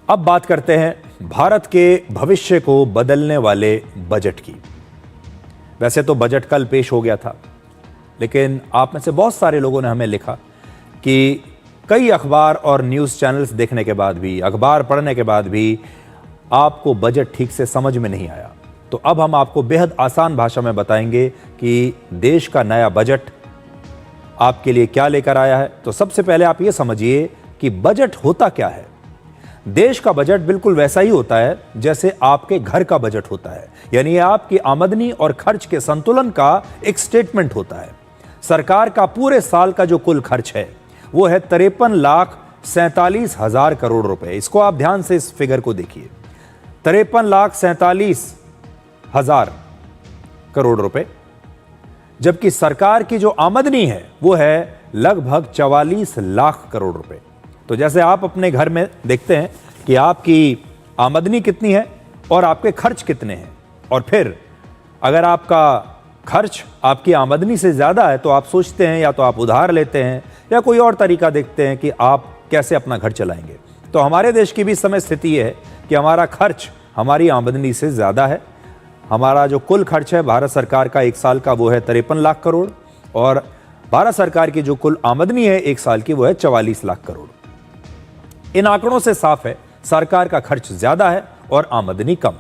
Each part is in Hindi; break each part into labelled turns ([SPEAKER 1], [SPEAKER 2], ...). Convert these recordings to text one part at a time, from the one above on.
[SPEAKER 1] अब बात करते हैं भारत के भविष्य को बदलने वाले बजट की। वैसे तो बजट कल पेश हो गया था, लेकिन आप में से बहुत सारे लोगों ने हमें लिखा कि कई अखबार और न्यूज़ चैनल्स देखने के बाद भी, अखबार पढ़ने के बाद भी आपको बजट ठीक से समझ में नहीं आया। तो अब हम आपको बेहद आसान भाषा में बताएंगे कि देश का नया बजट आपके लिए क्या लेकर आया है। तो सबसे पहले आप ये समझिए कि बजट होता क्या है। देश का बजट बिल्कुल वैसा ही होता है जैसे आपके घर का बजट होता है, यानी ये आपकी आमदनी और खर्च के संतुलन का एक स्टेटमेंट होता है। सरकार का पूरे साल का जो कुल खर्च है वो है 53,47,000 करोड़ रुपए। इसको आप ध्यान से इस फिगर को देखिए, 53,47,000 करोड़ रुपए, जबकि सरकार की जो आमदनी है वो है लगभग 44 लाख करोड़ रुपए। तो जैसे आप अपने घर में देखते हैं कि आपकी आमदनी कितनी है और आपके खर्च कितने हैं, और फिर अगर आपका खर्च आपकी आमदनी से ज़्यादा है तो आप सोचते हैं या तो आप उधार लेते हैं या कोई और तरीका देखते हैं कि आप कैसे अपना घर चलाएंगे। तो हमारे देश की भी इस समय स्थिति ये है कि हमारा खर्च हमारी आमदनी से ज़्यादा है। हमारा जो कुल खर्च है भारत सरकार का एक साल का वो है 53 लाख करोड़, और भारत सरकार की जो कुल आमदनी है एक साल की वो है 44 लाख करोड़। इन आंकड़ों से साफ है सरकार का खर्च ज्यादा है और आमदनी कम।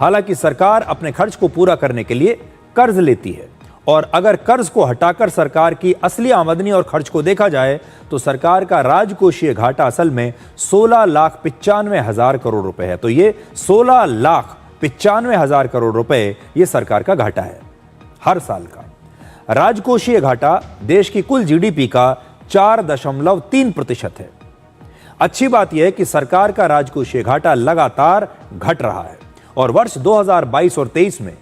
[SPEAKER 1] हालांकि सरकार अपने खर्च को पूरा करने के लिए कर्ज लेती है, और अगर कर्ज को हटाकर सरकार की असली आमदनी और खर्च को देखा जाए तो सरकार का राजकोषीय घाटा असल में 16,95,000 करोड़ रुपए है। तो ये 16,95,000 करोड़ रुपए ये सरकार का घाटा है हर साल का। राजकोषीय घाटा देश की कुल जीडीपी का 4.3% है। अच्छी बात यह है कि सरकार का राजकोषीय घाटा लगातार घट रहा है, और वर्ष 2022 और 23 में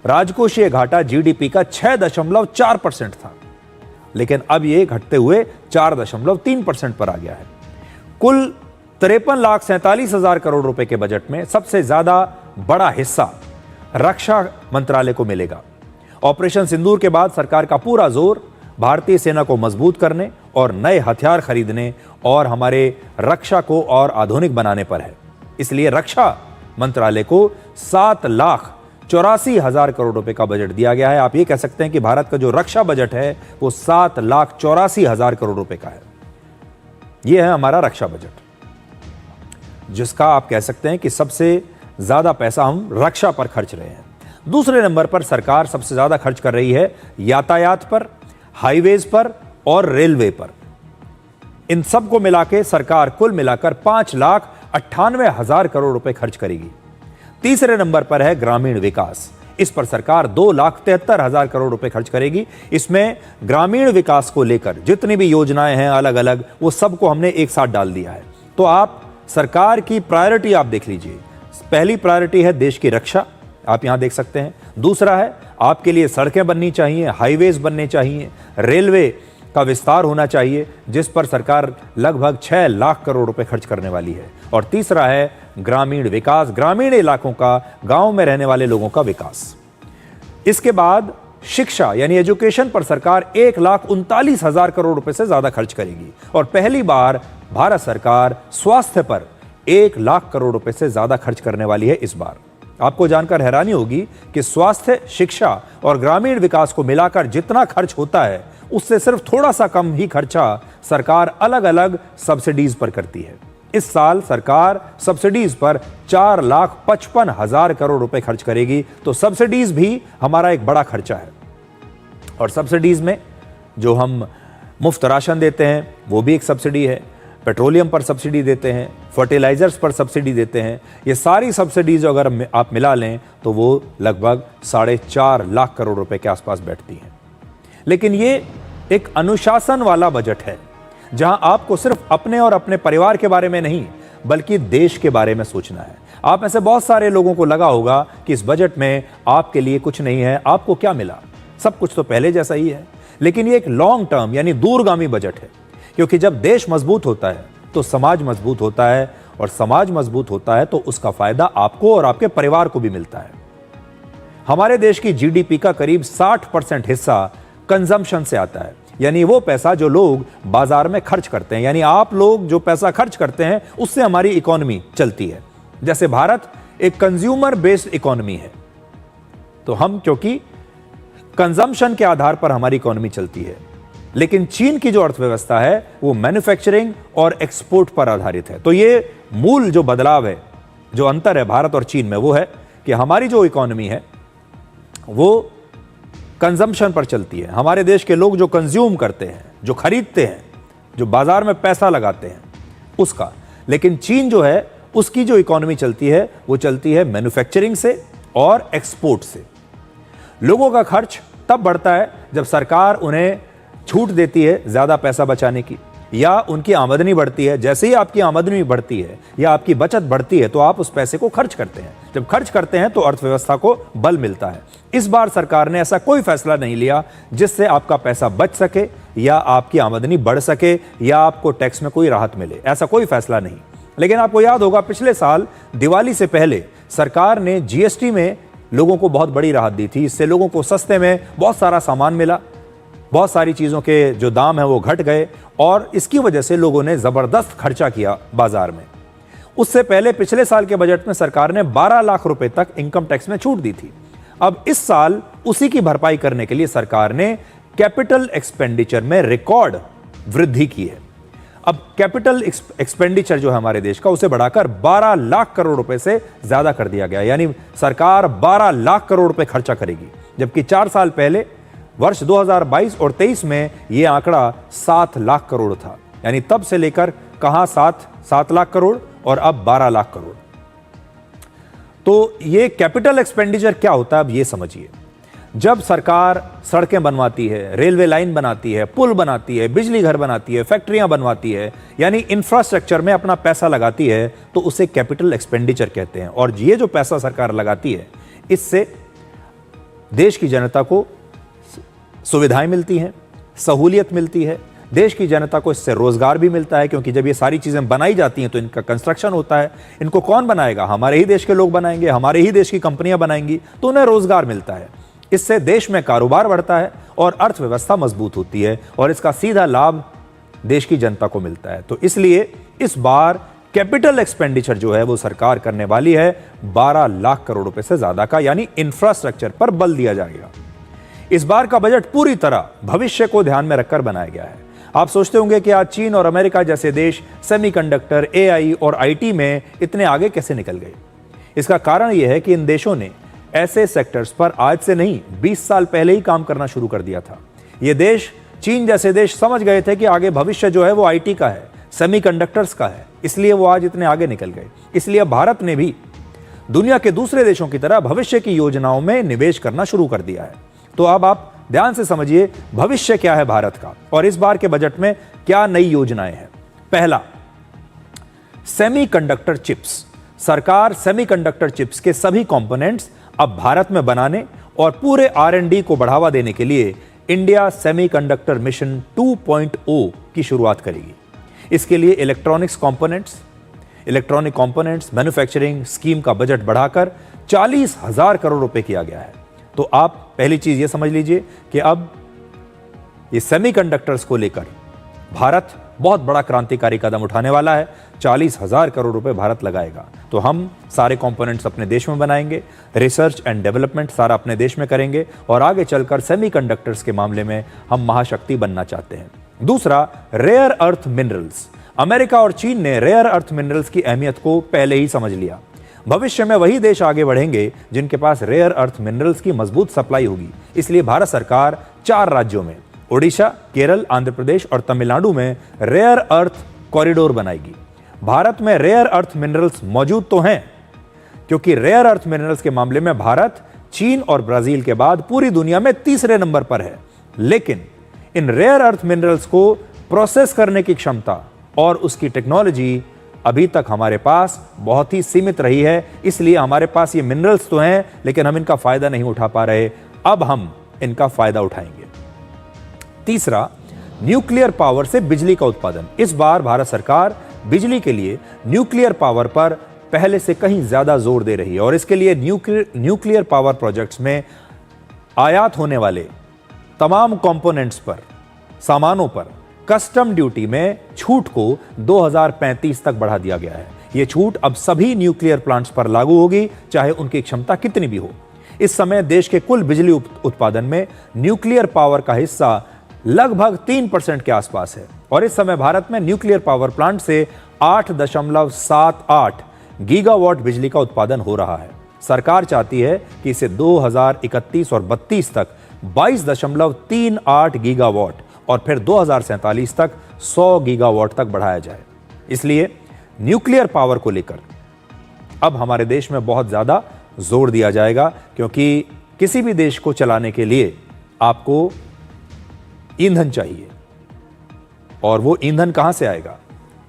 [SPEAKER 1] राजकोषीय घाटा जीडीपी का 6.4% था, लेकिन अब यह घटते हुए 4.3% पर आ गया है। कुल 53,47,000 करोड़ रुपए के बजट में सबसे ज्यादा बड़ा हिस्सा रक्षा मंत्रालय को मिलेगा। ऑपरेशन सिंदूर के बाद सरकार का पूरा जोर भारतीय सेना को मजबूत करने और नए हथियार खरीदने और हमारे रक्षा को और आधुनिक बनाने पर है। इसलिए रक्षा मंत्रालय को 7,84,000 करोड़ रुपए का बजट दिया गया है। आप ये कह सकते हैं कि भारत का जो रक्षा बजट है वो 7,84,000 करोड़ रुपए का है। यह है हमारा रक्षा बजट, जिसका आप कह सकते हैं कि सबसे ज्यादा पैसा हम रक्षा पर खर्च रहे हैं। दूसरे नंबर पर सरकार सबसे ज्यादा खर्च कर रही है यातायात पर, हाईवेज पर और रेलवे पर। इन सब को मिला के सरकार कुल मिलाकर 5,98,000 करोड़ रुपए खर्च करेगी। तीसरे नंबर पर है ग्रामीण विकास। इस पर सरकार 2,73,000 करोड़ रुपए खर्च करेगी। इसमें ग्रामीण विकास को लेकर जितनी भी योजनाएं हैं अलग अलग, वो सबको हमने एक साथ डाल दिया है। तो आप सरकार की प्रायोरिटी आप देख लीजिए। पहली प्रायोरिटी है देश की रक्षा, आप यहां देख सकते हैं। दूसरा है आपके लिए सड़कें बननी चाहिए, हाईवेज बनने चाहिए, रेलवे का विस्तार होना चाहिए, जिस पर सरकार लगभग 6 लाख करोड़ रुपए खर्च करने वाली है। और तीसरा है ग्रामीण विकास, ग्रामीण इलाकों का, गांव में रहने वाले लोगों का विकास। इसके बाद शिक्षा यानी एजुकेशन पर सरकार 1,39,000 करोड़ रुपए से ज्यादा खर्च करेगी, और पहली बार भारत सरकार स्वास्थ्य पर 1 लाख करोड़ रुपए से ज्यादा खर्च करने वाली है इस बार। आपको जानकर हैरानी होगी कि स्वास्थ्य, शिक्षा और ग्रामीण विकास को मिलाकर जितना खर्च होता है उससे सिर्फ थोड़ा सा कम ही खर्चा सरकार अलग अलग सब्सिडीज पर करती है। इस साल सरकार सब्सिडीज पर 4,55,000 करोड़ रुपए खर्च करेगी। तो सब्सिडीज भी हमारा एक बड़ा खर्चा है, और सब्सिडीज में जो हम मुफ्त राशन देते हैं वो भी एक सब्सिडी है, पेट्रोलियम पर सब्सिडी देते हैं, फर्टिलाइजर्स पर सब्सिडी देते हैं। ये सारी सब्सिडीज अगर आप मिला लें तो वो लगभग 4.5 लाख करोड़ रुपए के आसपास बैठती हैं। लेकिन ये एक अनुशासन वाला बजट है, जहां आपको सिर्फ अपने और अपने परिवार के बारे में नहीं बल्कि देश के बारे में सोचना है। आप में से बहुत सारे लोगों को लगा होगा कि इस बजट में आपके लिए कुछ नहीं है। आपको क्या मिला? सब कुछ तो पहले जैसा ही है। लेकिन ये एक लॉन्ग टर्म यानी दूरगामी बजट है, क्योंकि जब देश मजबूत होता है तो समाज मजबूत होता है, और समाज मजबूत होता है तो उसका फायदा आपको और आपके परिवार को भी मिलता है। हमारे देश की जीडीपी का करीब 60% हिस्सा कंजम्पशन से आता है, यानी वो पैसा जो लोग बाजार में खर्च करते हैं, यानी आप लोग जो पैसा खर्च करते हैं उससे हमारी इकोनॉमी चलती है। जैसे भारत एक कंज्यूमर बेस्ड इकोनॉमी है, तो हम क्योंकि कंजम्पशन के आधार पर हमारी इकोनॉमी चलती है, लेकिन चीन की जो अर्थव्यवस्था है वो मैन्युफैक्चरिंग और एक्सपोर्ट पर आधारित है। तो ये मूल जो बदलाव है, जो अंतर है भारत और चीन में, वो है कि हमारी जो इकोनॉमी है वो कंजम्पशन पर चलती है। हमारे देश के लोग जो कंज्यूम करते हैं, जो खरीदते हैं, जो बाजार में पैसा लगाते हैं उसका। लेकिन चीन जो है उसकी जो इकोनॉमी चलती है वो चलती है मैन्युफैक्चरिंग से और एक्सपोर्ट से। लोगों का खर्च तब बढ़ता है जब सरकार उन्हें छूट देती है ज़्यादा पैसा बचाने की, या उनकी आमदनी बढ़ती है। जैसे ही आपकी आमदनी बढ़ती है या आपकी बचत बढ़ती है तो आप उस पैसे को खर्च करते हैं। जब खर्च करते हैं तो अर्थव्यवस्था को बल मिलता है। इस बार सरकार ने ऐसा कोई फैसला नहीं लिया जिससे आपका पैसा बच सके या आपकी आमदनी बढ़ सके या आपको टैक्स में कोई राहत मिले, ऐसा कोई फैसला नहीं। लेकिन आपको याद होगा पिछले साल दिवाली से पहले सरकार ने जीएसटी में लोगों को बहुत बड़ी राहत दी थी। इससे लोगों को सस्ते में बहुत सारा सामान मिला, बहुत सारी चीज़ों के जो दाम है वो घट गए और इसकी वजह से लोगों ने ज़बरदस्त खर्चा किया बाजार में। उससे पहले पिछले साल के बजट में सरकार ने 12 लाख रुपए तक इनकम टैक्स में छूट दी थी। अब इस साल उसी की भरपाई करने के लिए सरकार ने कैपिटल एक्सपेंडिचर में रिकॉर्ड वृद्धि की है। अब कैपिटल एक्सपेंडिचर जो है हमारे देश का उसे बढ़ाकर 12 लाख करोड़ रुपए से ज्यादा कर दिया गया, यानी सरकार 12 लाख करोड़ रुपए खर्चा करेगी, जबकि 4 साल पहले वर्ष 2022 और 23 में यह आंकड़ा 7 लाख करोड़ था। यानी तब से लेकर कहां 7 लाख करोड़ और अब 12 लाख करोड़। तो ये कैपिटल एक्सपेंडिचर क्या होता है अब ये समझिए। जब सरकार सड़कें बनवाती है, रेलवे लाइन बनाती है, पुल बनाती है, बिजली घर बनाती है, फैक्ट्रियां बनवाती है, यानी इंफ्रास्ट्रक्चर में अपना पैसा लगाती है, तो उसे कैपिटल एक्सपेंडिचर कहते हैं। और ये जो पैसा सरकार लगाती है इससे देश की जनता को सुविधाएं मिलती हैं, सहूलियत मिलती है, देश की जनता को इससे रोजगार भी मिलता है, क्योंकि जब ये सारी चीजें बनाई जाती हैं तो इनका कंस्ट्रक्शन होता है। इनको कौन बनाएगा? हमारे ही देश के लोग बनाएंगे, हमारे ही देश की कंपनियां बनाएंगी, तो उन्हें रोजगार मिलता है। इससे देश में कारोबार बढ़ता है और अर्थव्यवस्था मजबूत होती है और इसका सीधा लाभ देश की जनता को मिलता है। तो इसलिए इस बार कैपिटल एक्सपेंडिचर जो है वो सरकार करने वाली है 12 लाख करोड़ रुपए से ज्यादा का, यानी इंफ्रास्ट्रक्चर पर बल दिया जाएगा। इस बार का बजट पूरी तरह भविष्य को ध्यान में रखकर बनाया गया है। आप सोचते होंगे कि आज चीन और अमेरिका जैसे देश सेमीकंडक्टर, एआई और आईटी में इतने आगे कैसे निकल गए। इसका कारण यह है कि इन देशों ने ऐसे सेक्टर्स पर आज से नहीं 20 साल पहले ही काम करना शुरू कर दिया था। ये देश, चीन जैसे देश, समझ गए थे कि आगे भविष्य जो है वो आईटी का है, सेमीकंडक्टर्स का है, इसलिए वो आज इतने आगे निकल गए। इसलिए भारत ने भी दुनिया के दूसरे देशों की तरह भविष्य की योजनाओं में निवेश करना शुरू कर दिया है। तो अब आप ध्यान से समझिए भविष्य क्या है भारत का और इस बार के बजट में क्या नई योजनाएं हैं। पहला, सेमीकंडक्टर चिप्स। सरकार सेमीकंडक्टर चिप्स के सभी कंपोनेंट्स अब भारत में बनाने और पूरे R&D को बढ़ावा देने के लिए इंडिया सेमीकंडक्टर मिशन 2.0 की शुरुआत करेगी। इसके लिए इलेक्ट्रॉनिक कंपोनेंट्स मैन्युफैक्चरिंग स्कीम का बजट बढ़ाकर 40,000 करोड़ रुपए किया गया है। तो आप पहली चीज ये समझ लीजिए कि अब ये सेमीकंडक्टर्स को लेकर भारत बहुत बड़ा क्रांतिकारी कदम उठाने वाला है। 40,000 करोड़ रुपए भारत लगाएगा। तो हम सारे कंपोनेंट्स अपने देश में बनाएंगे, रिसर्च एंड डेवलपमेंट सारा अपने देश में करेंगे और आगे चलकर सेमीकंडक्टर्स के मामले में हम महाशक्ति बनना चाहते हैं। दूसरा, रेयर अर्थ मिनरल्स। अमेरिका और चीन ने रेयर अर्थ मिनरल्स की अहमियत को पहले ही समझ लिया। भविष्य में वही देश आगे बढ़ेंगे जिनके पास रेयर अर्थ मिनरल्स की मजबूत सप्लाई होगी। इसलिए भारत सरकार 4 राज्यों में, ओडिशा, केरल, आंध्र प्रदेश और तमिलनाडु में रेयर अर्थ कॉरिडोर बनाएगी। भारत में रेयर अर्थ मिनरल्स मौजूद तो हैं, क्योंकि रेयर अर्थ मिनरल्स के मामले में भारत चीन और ब्राजील के बाद पूरी दुनिया में तीसरे नंबर पर है। लेकिन इन रेयर अर्थ मिनरल्स को प्रोसेस करने की क्षमता और उसकी टेक्नोलॉजी अभी तक हमारे पास बहुत ही सीमित रही है। इसलिए हमारे पास ये मिनरल्स तो हैं लेकिन हम इनका फायदा नहीं उठा पा रहे। अब हम इनका फायदा उठाएंगे। तीसरा, न्यूक्लियर पावर से बिजली का उत्पादन। इस बार भारत सरकार बिजली के लिए न्यूक्लियर पावर पर पहले से कहीं ज्यादा जोर दे रही है और इसके लिए न्यूक्लियर पावर प्रोजेक्ट्स में आयात होने वाले तमाम कंपोनेंट्स पर सामानों पर कस्टम ड्यूटी में छूट को 2035 तक बढ़ा दिया गया है। यह छूट अब सभी न्यूक्लियर प्लांट्स पर लागू होगी, चाहे उनकी क्षमता कितनी भी हो। इस समय देश के कुल बिजली उत्पादन में न्यूक्लियर पावर का हिस्सा लगभग 3% के आसपास है और इस समय भारत में न्यूक्लियर पावर प्लांट से 8.78 गीगावाट बिजली का उत्पादन हो रहा है। सरकार चाहती है कि इसे 2031 और 32 तक 22.38 गीगावाट और फिर 2047 तक 100 गीगावाट तक बढ़ाया जाए। इसलिए न्यूक्लियर पावर को लेकर अब हमारे देश में बहुत ज्यादा जोर दिया जाएगा, क्योंकि किसी भी देश को चलाने के लिए आपको ईंधन चाहिए और वो ईंधन कहां से आएगा?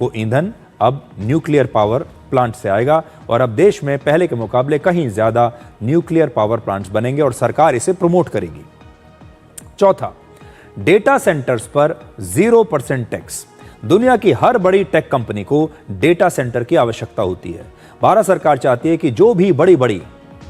[SPEAKER 1] वो ईंधन अब न्यूक्लियर पावर प्लांट से आएगा और अब देश में पहले के मुकाबले कहीं ज्यादा न्यूक्लियर पावर प्लांट्स बनेंगे और सरकार इसे प्रमोट करेगी। चौथा, डेटा सेंटर्स पर 0% टैक्स। दुनिया की हर बड़ी टेक कंपनी को डेटा सेंटर की आवश्यकता होती है। भारत सरकार चाहती है कि जो भी बड़ी बड़ी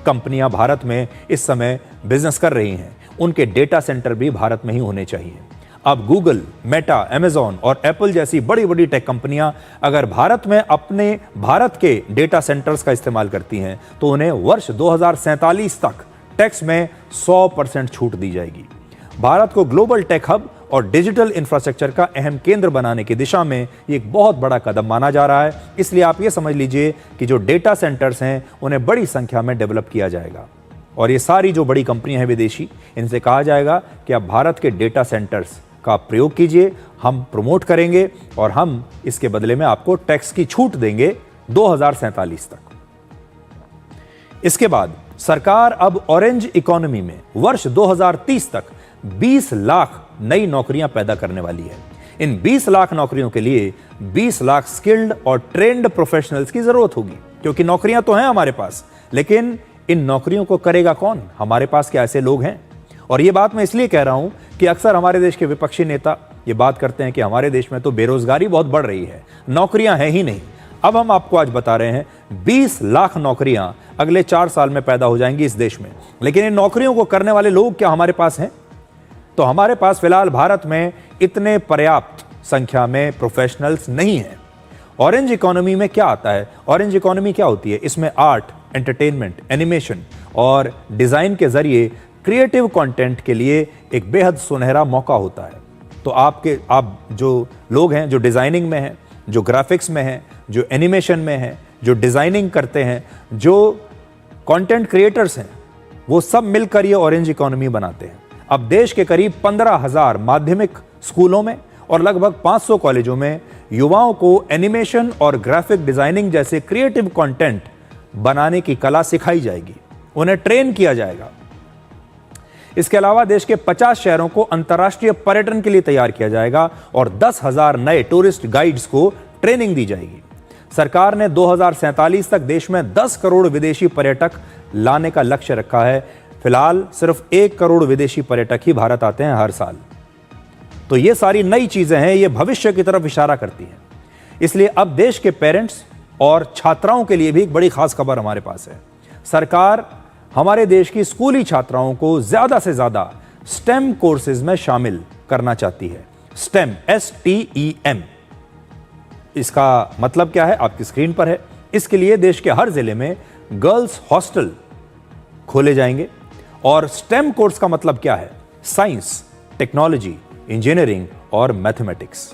[SPEAKER 1] कंपनियां भारत में इस समय बिजनेस कर रही हैं, उनके डेटा सेंटर भी भारत में ही होने चाहिए। अब गूगल, मेटा, अमेजॉन और एप्पल जैसी बड़ी बड़ी टेक कंपनियां अगर भारत में अपने भारत के डेटा सेंटर्स का इस्तेमाल करती हैं तो उन्हें वर्ष 2047 तक टैक्स में 100% छूट दी जाएगी। भारत को ग्लोबल टेक हब और डिजिटल इंफ्रास्ट्रक्चर का अहम केंद्र बनाने की दिशा में ये एक बहुत बड़ा कदम माना जा रहा है। इसलिए आप ये समझ लीजिए कि जो डेटा सेंटर्स हैं उन्हें बड़ी संख्या में डेवलप किया जाएगा और ये सारी जो बड़ी कंपनियां हैं विदेशी, इनसे कहा जाएगा कि आप भारत के डेटा सेंटर्स का प्रयोग कीजिए, हम प्रमोट करेंगे और हम इसके बदले में आपको टैक्स की छूट देंगे 2047 तक। इसके बाद सरकार अब ऑरेंज इकोनॉमी में वर्ष 2030 तक 20 लाख नई नौकरियां पैदा करने वाली है। इन 20 लाख नौकरियों के लिए 20 लाख स्किल्ड और ट्रेंड प्रोफेशनल्स की जरूरत होगी, क्योंकि नौकरियां तो हैं हमारे पास, लेकिन इन नौकरियों को करेगा कौन? हमारे पास क्या ऐसे लोग हैं? और ये बात मैं इसलिए कह रहा हूं कि अक्सर हमारे देश के विपक्षी नेता ये बात करते हैं कि हमारे देश में तो बेरोजगारी बहुत बढ़ रही है, नौकरियां हैं ही नहीं। अब हम आपको आज बता रहे हैं 20 लाख नौकरियां अगले 4 साल में पैदा हो जाएंगी इस देश में, लेकिन इन नौकरियों को करने वाले लोग क्या हमारे पास हैं? तो हमारे पास फिलहाल भारत में इतने पर्याप्त संख्या में प्रोफेशनल्स नहीं हैं। ऑरेंज इकोनॉमी में क्या आता है? ऑरेंज इकोनॉमी क्या होती है? इसमें आर्ट, एंटरटेनमेंट, एनिमेशन और डिजाइन के जरिए क्रिएटिव कंटेंट के लिए एक बेहद सुनहरा मौका होता है। तो आप जो लोग हैं, जो डिजाइनिंग में हैं, जो ग्राफिक्स में हैं, जो एनिमेशन में हैं, जो डिजाइनिंग करते हैं, जो कंटेंट क्रिएटर्स हैं, वो सब मिलकर ये ऑरेंज इकोनॉमी बनाते हैं। अब देश के करीब 15,000 माध्यमिक स्कूलों में और लगभग 500 कॉलेजों में युवाओं को एनिमेशन और ग्राफिक डिजाइनिंग जैसे क्रिएटिव कंटेंट बनाने की कला सिखाई जाएगी, उन्हें ट्रेन किया जाएगा। इसके अलावा देश के 50 शहरों को अंतर्राष्ट्रीय पर्यटन के लिए तैयार किया जाएगा और 10,000 नए टूरिस्ट गाइड्स को ट्रेनिंग दी जाएगी। सरकार ने 2047 तक देश में 10 करोड़ विदेशी पर्यटक लाने का लक्ष्य रखा है। फिलहाल सिर्फ 1 करोड़ विदेशी पर्यटक ही भारत आते हैं हर साल। तो ये सारी नई चीजें हैं, ये भविष्य की तरफ इशारा करती हैं। इसलिए अब देश के पेरेंट्स और छात्राओं के लिए भी एक बड़ी खास खबर हमारे पास है। सरकार हमारे देश की स्कूली छात्राओं को ज्यादा से ज्यादा स्टेम कोर्सेज में शामिल करना चाहती है। स्टेम, STEM, इसका मतलब क्या है आपकी स्क्रीन पर है। इसके लिए देश के हर जिले में गर्ल्स हॉस्टल खोले जाएंगे। और स्टेम कोर्स का मतलब क्या है? साइंस, टेक्नोलॉजी, इंजीनियरिंग और मैथमेटिक्स।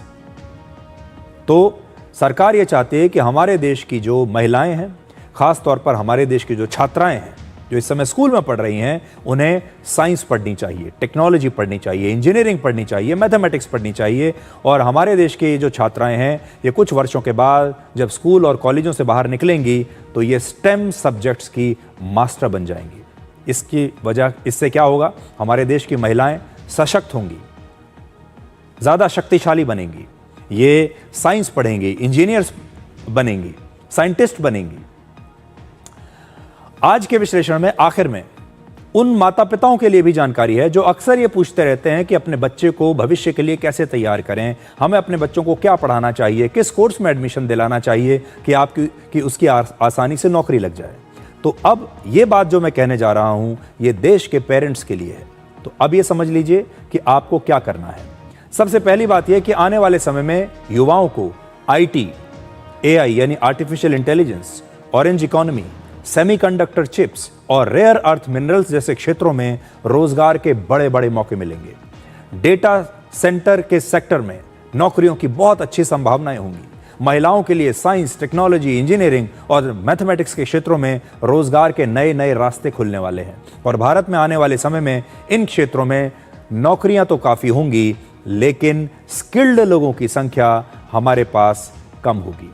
[SPEAKER 1] तो सरकार यह चाहती है कि हमारे देश की जो महिलाएं हैं, खास तौर पर हमारे देश की जो छात्राएं हैं, जो इस समय स्कूल में पढ़ रही हैं, उन्हें साइंस पढ़नी चाहिए, टेक्नोलॉजी पढ़नी चाहिए, इंजीनियरिंग पढ़नी चाहिए, मैथमेटिक्स पढ़नी चाहिए। और हमारे देश के जो छात्राएं हैं, ये कुछ वर्षों के बाद जब स्कूल और कॉलेजों से बाहर निकलेंगी तो ये स्टेम सब्जेक्ट्स की मास्टर बन जाएंगी। इसकी वजह, इससे क्या होगा? हमारे देश की महिलाएं सशक्त होंगी, ज़्यादा शक्तिशाली बनेंगी, ये साइंस पढ़ेंगी, इंजीनियर्स बनेंगी, साइंटिस्ट बनेंगी। आज के विश्लेषण में आखिर में उन माता पिताओं के लिए भी जानकारी है जो अक्सर ये पूछते रहते हैं कि अपने बच्चे को भविष्य के लिए कैसे तैयार करें, हमें अपने बच्चों को क्या पढ़ाना चाहिए, किस कोर्स में एडमिशन दिलाना चाहिए कि उसकी आसानी से नौकरी लग जाए। तो अब ये बात जो मैं कहने जा रहा हूं, ये देश के पेरेंट्स के लिए है। तो अब ये समझ लीजिए कि आपको क्या करना है। सबसे पहली बात यह कि आने वाले समय में युवाओं को आईटी, एआई यानी artificial intelligence, orange economy, semiconductor chips और रेयर अर्थ मिनरल्स जैसे क्षेत्रों में रोजगार के बड़े बड़े मौके मिलेंगे। डेटा सेंटर के सेक्टर में नौकरियों की बहुत अच्छी संभावनाएं होंगी। महिलाओं के लिए साइंस, टेक्नोलॉजी, इंजीनियरिंग और मैथमेटिक्स के क्षेत्रों में रोजगार के नए नए रास्ते खुलने वाले हैं। और भारत में आने वाले समय में इन क्षेत्रों में नौकरियां तो काफी होंगी, लेकिन स्किल्ड लोगों की संख्या हमारे पास कम होगी।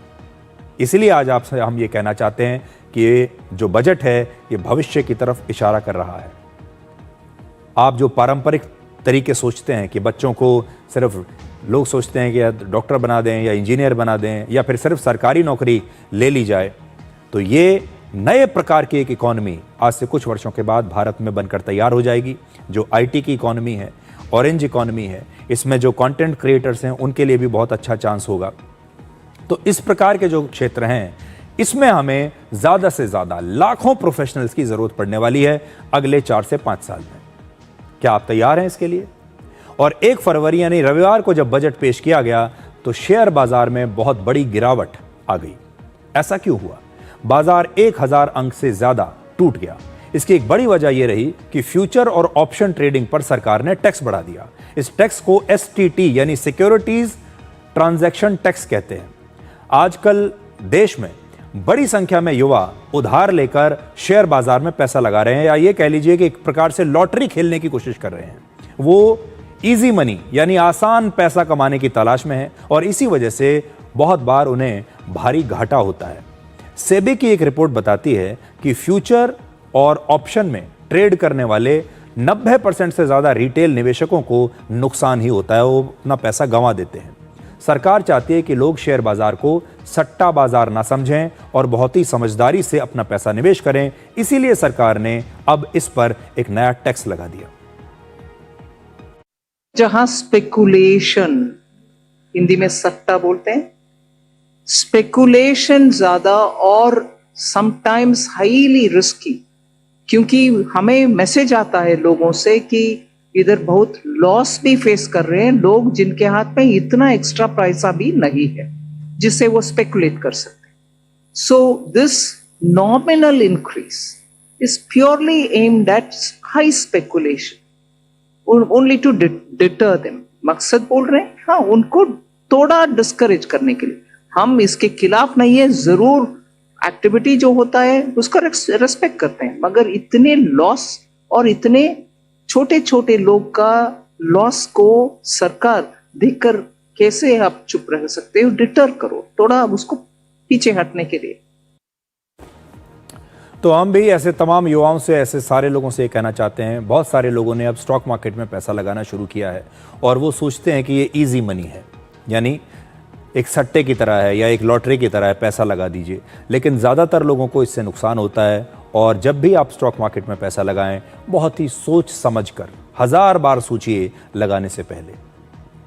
[SPEAKER 1] इसलिए आज आपसे हम ये कहना चाहते हैं कि ये जो बजट है ये भविष्य की तरफ इशारा कर रहा है। आप जो पारंपरिक तरीके सोचते हैं कि बच्चों को सिर्फ लोग सोचते हैं कि या डॉक्टर बना दें या इंजीनियर बना दें या फिर सिर्फ सरकारी नौकरी ले ली जाए, तो ये नए प्रकार की एक इकॉनमी आज से कुछ वर्षों के बाद भारत में बनकर तैयार हो जाएगी। जो आईटी की इकॉनमी है, ऑरेंज इकॉनमी है, इसमें जो कंटेंट क्रिएटर्स हैं उनके लिए भी बहुत अच्छा चांस होगा। तो इस प्रकार के जो क्षेत्र हैं इसमें हमें ज़्यादा से ज़्यादा लाखों प्रोफेशनल्स की ज़रूरत पड़ने वाली है अगले 4 से 5 साल में। क्या आप तैयार हैं इसके लिए? और 1 फरवरी यानी रविवार को जब बजट पेश किया गया तो शेयर बाजार में बहुत बड़ी गिरावट आ गई। ऐसा क्यों हुआ? बाजार 1000 अंक से ज़्यादा टूट गया। इसकी एक बड़ी वजह यह रही कि फ्यूचर और ऑप्शन ट्रेडिंग पर सरकार ने टैक्स बढ़ा दिया। इस टैक्स को STT यानी सिक्योरिटीज ट्रांजैक्शन टैक्स कहते हैं। आजकल देश में बड़ी संख्या में युवा उधार लेकर शेयर बाजार में पैसा लगा रहे हैं, या ये कह लीजिए कि एक प्रकार से लॉटरी खेलने की कोशिश कर रहे हैं। वो इजी मनी यानी आसान पैसा कमाने की तलाश में है और इसी वजह से बहुत बार उन्हें भारी घाटा होता है। सेबी की एक रिपोर्ट बताती है कि फ्यूचर और ऑप्शन में ट्रेड करने वाले 90% से ज्यादा रिटेल निवेशकों को नुकसान ही होता है, वो अपना पैसा गंवा देते हैं। सरकार चाहती है कि लोग शेयर बाजार को सट्टा बाजार ना समझें और बहुत ही समझदारी से अपना पैसा निवेश करें। इसीलिए सरकार ने अब इस पर एक नया टैक्स लगा दिया।
[SPEAKER 2] जहां स्पेकुलेशन, हिंदी में सट्टा बोलते हैं, स्पेकुलेशन ज्यादा और समटाइम्स हाईली रिस्की, क्योंकि हमें मैसेज आता है लोगों से कि इधर बहुत लॉस भी फेस कर रहे हैं लोग जिनके हाथ में इतना एक्स्ट्रा पैसा भी नहीं है जिससे वो स्पेकुलेट कर सकते हैं। So this nominal increase is purely aimed at high speculation only to deter them. मकसद बोल रहे हैं, हाँ, उनको थोड़ा डिस्करेज करने के लिए। हम इसके खिलाफ नहीं है, जरूर एक्टिविटी जो होता है उसका रेस्पेक्ट करते हैं, मगर इतने लॉस और इतने छोटे छोटे लोग का लॉस को सरकार देखकर कैसे आप चुप रह सकते हो? डिटर करो थोड़ा उसको पीछे हटने के लिए।
[SPEAKER 1] तो हम भी ऐसे तमाम युवाओं से, ऐसे सारे लोगों से ये कहना चाहते हैं, बहुत सारे लोगों ने अब स्टॉक मार्केट में पैसा लगाना शुरू किया है और वो सोचते हैं कि ये इजी मनी है, यानी एक सट्टे की तरह है या एक लॉटरी की तरह है, पैसा लगा दीजिए। लेकिन ज़्यादातर लोगों को इससे नुकसान होता है और जब भी आप स्टॉक मार्केट में पैसा लगाएं बहुत ही सोच समझ कर, 1000 बार सोचिए लगाने से पहले।